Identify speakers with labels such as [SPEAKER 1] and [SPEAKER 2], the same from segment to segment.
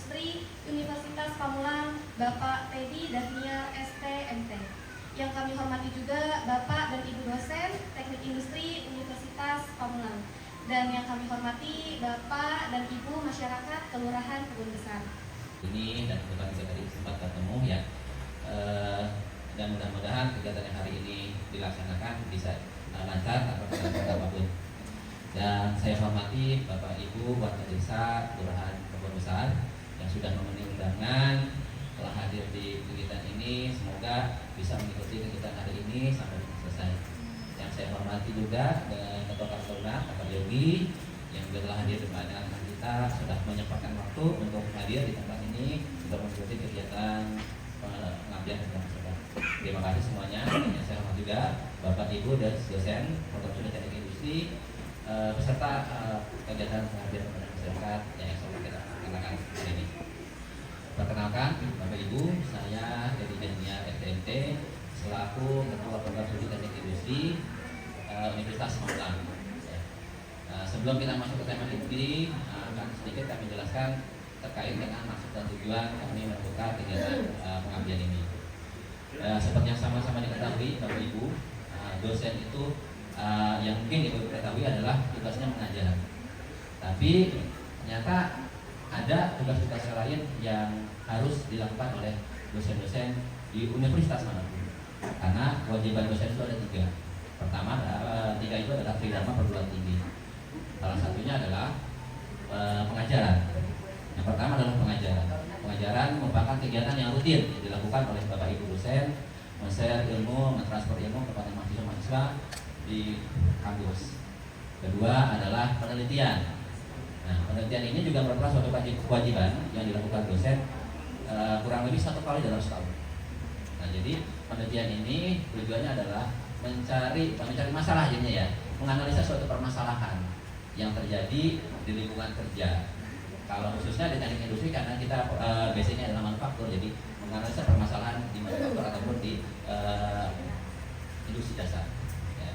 [SPEAKER 1] Industri Universitas Pamulang, Bapak Teddy Daniel STMT. Yang kami hormati juga Bapak dan Ibu dosen Teknik Industri Universitas Pamulang. Dan yang kami hormati Bapak dan Ibu masyarakat Kelurahan Kebun Besar.
[SPEAKER 2] Ini dan kebetulan saya tadi sempat ketemu ya. Dan mudah-mudahan kegiatan yang hari ini dilaksanakan bisa lancar tanpa kendala apapun. Dan saya hormati Bapak Ibu warga desa Kelurahan Kebun Besar yang sudah memenuhi undangan telah hadir di kegiatan ini. Semoga bisa mengikuti kegiatan hari ini sampai selesai. Yang saya hormati juga Ketua Kartona, Kak Yogi yang juga telah hadir di pandangan kita, sudah menyempatkan waktu untuk hadir di tempat ini untuk mengikuti kegiatan pengabdian kepada masyarakat. Terima kasih semuanya. Yang saya hormati juga Bapak Ibu dan dosen Fakultas Teknik Industri beserta kegiatan pengabdian kepada masyarakat yang selalu kita laksanakan hari ini. Perkenalkan Bapak Ibu, saya Teddy Daniel STMT selaku Ketua Program Studi Teknik Industri Universitas Pamulang. Sebelum kita masuk ke tema inti, akan sedikit kami jelaskan terkait dengan maksud dan tujuan kami melakukan kegiatan pengabdian ini. Seperti yang sama-sama diketahui Bapak Ibu, dosen itu yang mungkin Ibu ketahui adalah tugasnya mengajar. Tapi ternyata ada tugas-tugas lain yang harus dilakukan oleh dosen-dosen di universitas manapun. Karena kewajiban dosen itu ada 3. Pertama, 3 itu adalah tridharma perguruan tinggi. Salah satunya adalah pengajaran. Yang pertama adalah pengajaran. Pengajaran merupakan kegiatan yang rutin yang dilakukan oleh Bapak Ibu dosen, men-share ilmu, mentransfer ilmu kepada mahasiswa-mahasiswa di kampus. Kedua adalah penelitian. Nah, penelitian ini juga merupakan suatu kewajiban yang dilakukan dosen kurang lebih 1 kali dalam setahun. Nah, jadi penelitian ini tujuannya adalah mencari masalah jadinya ya, menganalisa suatu permasalahan yang terjadi di lingkungan kerja. Kalau khususnya di teknik industri karena kita basicnya adalah manufaktur, jadi menganalisa permasalahan di manufaktur ataupun di industri dasar. Ya.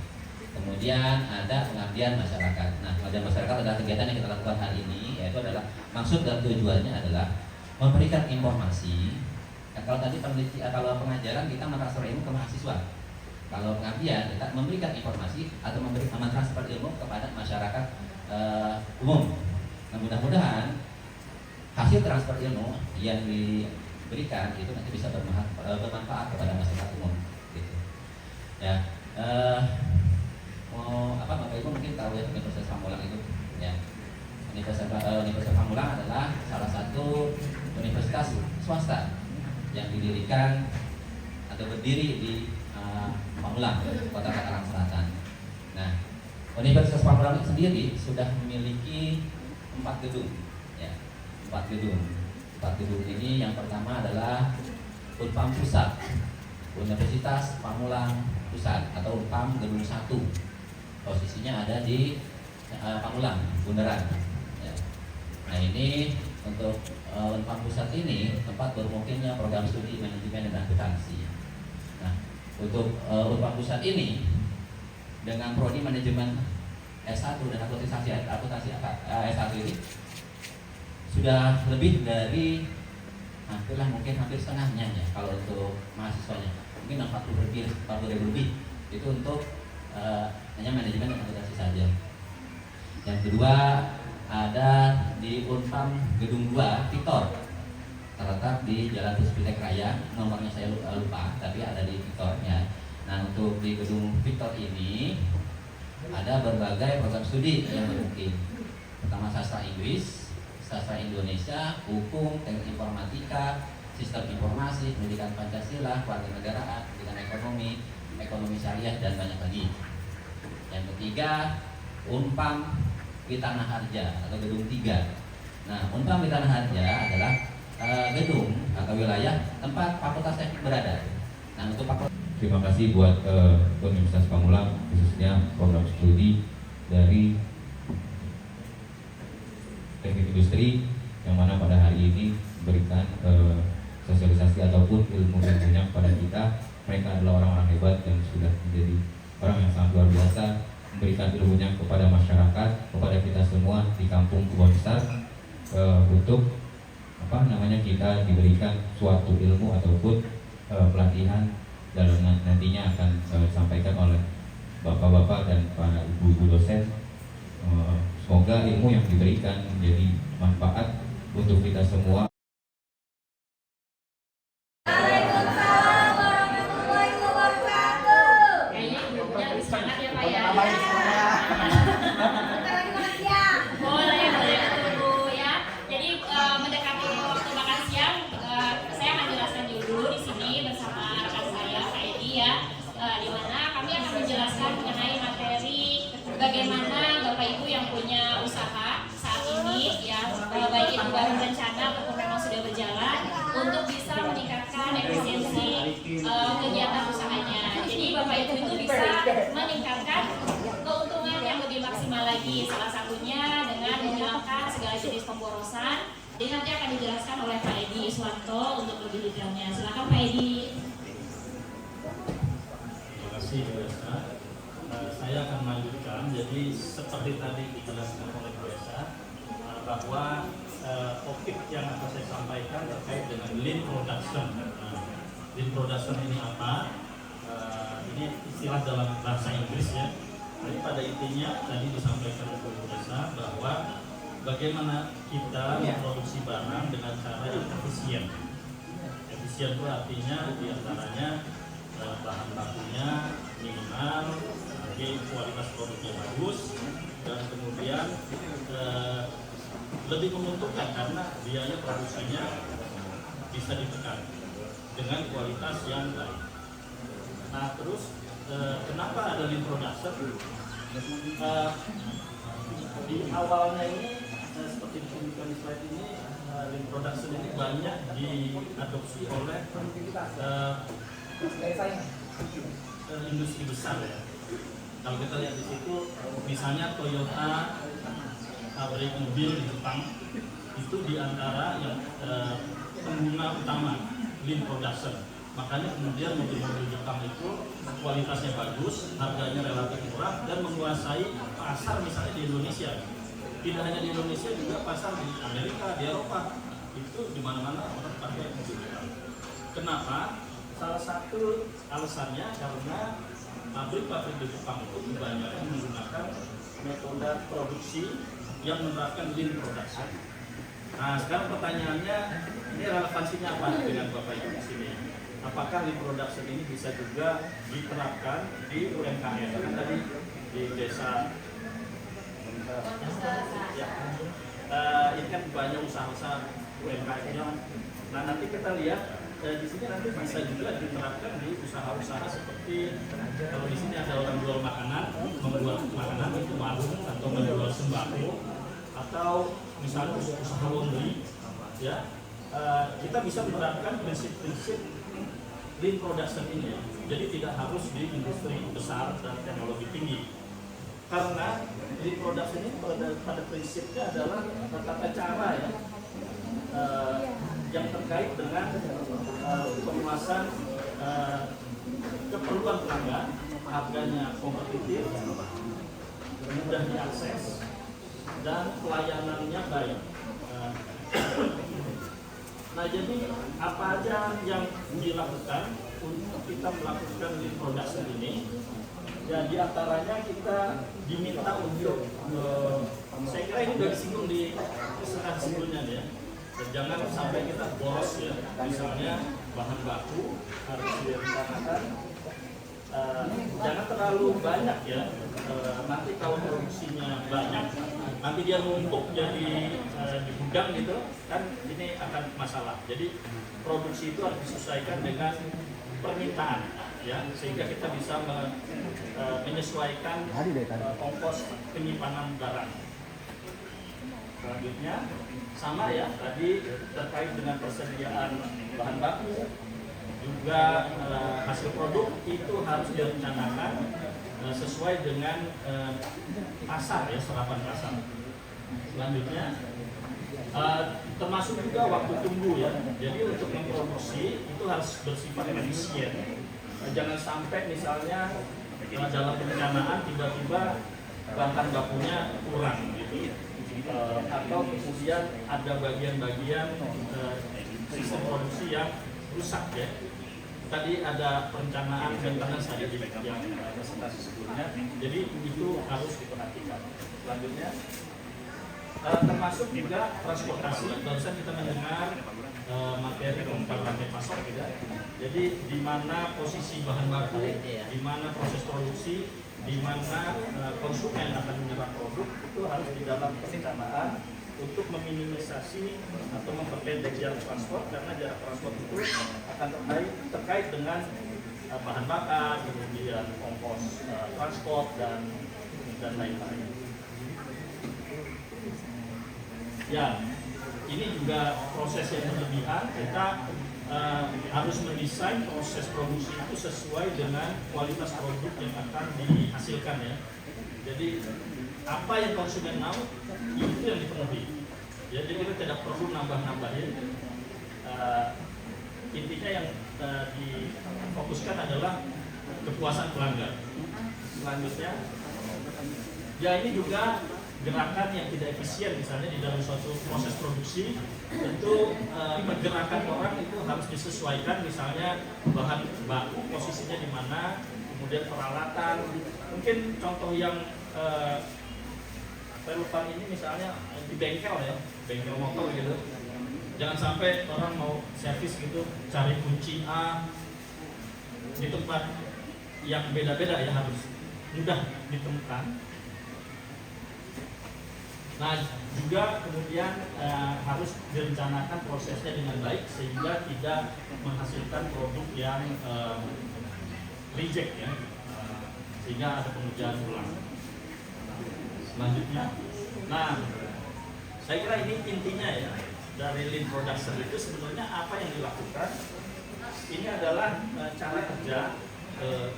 [SPEAKER 2] Kemudian ada pengabdian masyarakat. Nah, pengabdian masyarakat adalah kegiatan yang kita lakukan hari ini, yaitu adalah maksud dan tujuannya adalah memberikan informasi. Kalau tadi kalau pengajaran kita mentransfer ilmu ke mahasiswa. Kalau pengabdian kita memberikan informasi atau mentransfer ilmu kepada masyarakat umum. Nah, mudah-mudahan hasil transfer ilmu yang diberikan itu nanti bisa bermanfaat kepada masyarakat umum. Gitu. Ya, Bapak Ibu mungkin tahu ya Universitas Pamulang itu. Ya, Universitas Pamulang adalah salah satu universitas swasta yang didirikan atau berdiri di Pamulang, Kota Tangerang Selatan. Nah, Universitas Pamulang sendiri sudah memiliki 4 gedung, ya, 4 gedung. 4 gedung ini yang pertama adalah Unpam Pusat, Universitas Pamulang Pusat atau Unpam Gedung 1. Posisinya ada di Pamulang, Bundaran. Ya. Nah, ini untuk Unpam Pusat ini tempat bermukimnya program studi manajemen dan akuntansi. Nah, untuk Unpam Pusat ini dengan prodi manajemen S1 dan akuntansi S1 ini sudah lebih dari hampir setengahnya ya kalau untuk mahasiswanya, mungkin 40 ribu lebih itu untuk hanya manajemen dan akuntansi saja. Yang kedua ada di Unpam Gedung 2 Victor, terletak di Jalan Puspitek Raya, nomornya saya lupa tapi ada di Victornya. Nah, untuk di Gedung Victor ini ada berbagai program studi yang mungkin. Pertama sastra Inggris, sastra Indonesia, hukum, teknik informatika, sistem informasi, pendidikan Pancasila, kewarganegaraan, pendidikan ekonomi, ekonomi syariah dan banyak lagi. Yang ketiga, Unpam Witanah-Harja atau Gedung 3. Nah, Unpam Witanah-Harja adalah gedung atau wilayah tempat Fakultas Teknik berada. Nah, untuk
[SPEAKER 3] terima kasih buat Universitas Pamulang, khususnya program studi dari Teknik Industri yang mana pada hari ini memberikan sosialisasi ataupun ilmu-ilmunya kepada kita. Mereka adalah orang-orang hebat yang sudah menjadi orang yang sangat luar biasa, memberikan ilmunya kepada masyarakat, kepada kita semua di kampung Kebun Besar untuk kita diberikan suatu ilmu ataupun pelatihan dalam nantinya akan disampaikan oleh bapak-bapak dan para ibu-ibu dosen. Semoga ilmu yang diberikan menjadi manfaat untuk kita semua.
[SPEAKER 4] Waalaikumsalam warahmatullahi wabarakatuh.
[SPEAKER 5] Kayaknya ibu-ibunya lebih semangat ya Pak ya.
[SPEAKER 4] Kita lagi makan siang.
[SPEAKER 5] Boleh Bu ya. Jadi mendekati waktu makan siang, saya akan jelaskan dulu di sini bersama rekan saya Kak Edi ya, di mana kami akan menjelaskan mengenai materi bagaimana Bapak Ibu yang punya usaha saat ini ya, baik itu baru rencana ataupun memang sudah berjalan, untuk bisa meningkatkan efisiensi kegiatan usahanya. Jadi Bapak Ibu itu bisa meningkatkan keuntungan yang lebih maksimal lagi, salah satunya dengan menghilangkan segala jenis pemborosan. Jadi nanti akan dijelaskan oleh Pak Edi Iswanto untuk lebih detailnya. Silakan Pak Edi.
[SPEAKER 6] Terima kasih Bu Esa. Saya akan melanjutkan. Jadi seperti tadi dijelaskan oleh Bu Esa, bahwa topik yang akan saya sampaikan terkait dengan lean production. Lean production ini apa? Ini istilah dalam bahasa Inggris ya. Jadi pada intinya tadi disampaikan oleh Bu Esa bahwa bagaimana kita memproduksi barang dengan cara yang efisien. Efisien itu artinya diantaranya bahan bakunya minimal, kualitas produknya bagus, dan kemudian lebih menguntungkan karena biaya produksinya bisa ditekan dengan kualitas yang baik. Nah terus kenapa ada lean production? Di awalnya ini seperti ditunjukkan di slide ini, lean production ini banyak diadopsi oleh industri besar ya. Kalau kita lihat di situ, misalnya Toyota, pabrik mobil di Jepang, itu diantara yang pengguna utama lean production. Makanya kemudian mobil-mobil Jepang itu kualitasnya bagus, harganya relatif murah, dan menguasai pasar misalnya di Indonesia. Tidak hanya di Indonesia, juga pasar di Amerika, di Eropa. Itu di mana-mana orang pakai mobil Jepang. Kenapa? Salah satu alasannya karena pabrik-pabrik di Jepang itu kebanyakan menggunakan metode produksi yang menerapkan lean production. Nah, sekarang pertanyaannya, ini relevansinya apa dengan Bapak Ibu di sini? Apakah lean production ini bisa juga diterapkan di UMKM? Kan tadi di desa ya, ini kan banyak usaha-usaha UMKM-nya. Nah, nanti kita lihat di sini nanti bisa juga diterapkan di usaha-usaha seperti kalau di sini ada orang jual makanan, membuat makanan itu warung atau menjual sembako, atau misalnya usaha laundry, ya kita bisa menerapkan prinsip-prinsip lean production ini. Jadi tidak harus di industri besar dan teknologi tinggi. Karena lean production ini pada prinsipnya adalah tata cara ya, yang terkait dengan penguasaan keperluan pelanggan, harganya kompetitif, mudah diakses, dan pelayanannya baik. Nah, jadi apa aja yang dilakukan untuk kita melakukan lean production ini? Ya, diantaranya kita diminta untuk, saya kira ini sudah disinggung di kesempatan sebelumnya ya. Dan jangan sampai kita boros ya. Misalnya bahan baku harus direncanakan, jangan terlalu banyak ya. Nanti kalau produksinya banyak, nanti dia numpuk jadi di gudang gitu, kan ini akan masalah. Jadi produksi itu harus disesuaikan dengan permintaan ya, sehingga kita bisa menyesuaikan ongkos penyimpanan barang. Selanjutnya sama ya, tadi terkait dengan persediaan bahan baku, juga hasil produk itu harus direncanakan sesuai dengan pasar ya, serapan pasar. Selanjutnya termasuk juga waktu tunggu ya. Jadi untuk memproduksi itu harus bersifat efisien. Jangan sampai misalnya dalam perencanaan tiba-tiba bahan bakunya kurang gitu. atau kemudian ada bagian-bagian sistem produksi yang rusak ya. Tadi ada perencanaan maintenance tadi yang presentasi sebelumnya, jadi itu harus diperhatikan. Selanjutnya termasuk juga transportasi. Barusan kita mendengar materi tentang rantai pasok ya. Jadi di mana posisi bahan baku, di mana proses produksi, di mana konsumen akan menyerap produk, itu harus di dalam perencanaan untuk meminimisasi atau memperpendek jarak transport, karena jarak transport itu akan terkait dengan bahan bakar, kemudian ongkos transport dan lain-lain. Ya, ini juga proses yang berlebihan. Kita harus mendesain proses produksi itu sesuai dengan kualitas produk yang akan dihasilkan ya. Jadi apa yang konsumen mau itu yang dipenuhi. Ya, jadi kita tidak perlu nambah-nambahin. Intinya yang difokuskan adalah kepuasan pelanggan. Selanjutnya, ya ini juga gerakan yang tidak efisien, misalnya di dalam suatu proses produksi tentu pergerakan orang itu harus disesuaikan, misalnya bahan baku posisinya di mana, kemudian peralatan. Mungkin contoh yang relevan ini misalnya di bengkel ya, bengkel motor gitu. Jangan sampai orang mau servis gitu cari kunci A di tempat yang beda-beda ya, harus mudah ditemukan. Nah, juga kemudian harus direncanakan prosesnya dengan baik sehingga tidak menghasilkan produk yang reject ya, sehingga ada pengerjaan ulang. Selanjutnya, nah saya kira ini intinya ya dari lean production itu sebenarnya apa yang dilakukan. Ini adalah cara kerja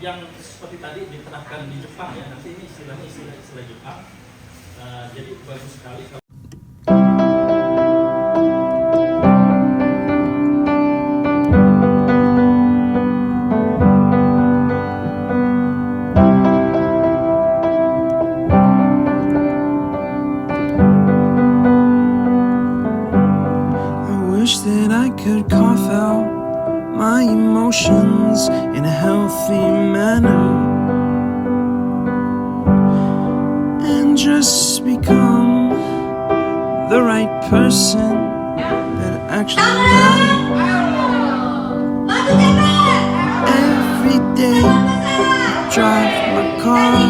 [SPEAKER 6] yang seperti tadi diterapkan di Jepang ya. Nanti ini istilahnya istilah Jepang. Jadi bagus sekali.
[SPEAKER 7] I wish that I could cough out my emotions in a healthy manner and just become the right person that actually matters.
[SPEAKER 4] Maju cepat.
[SPEAKER 7] Every day I drive my car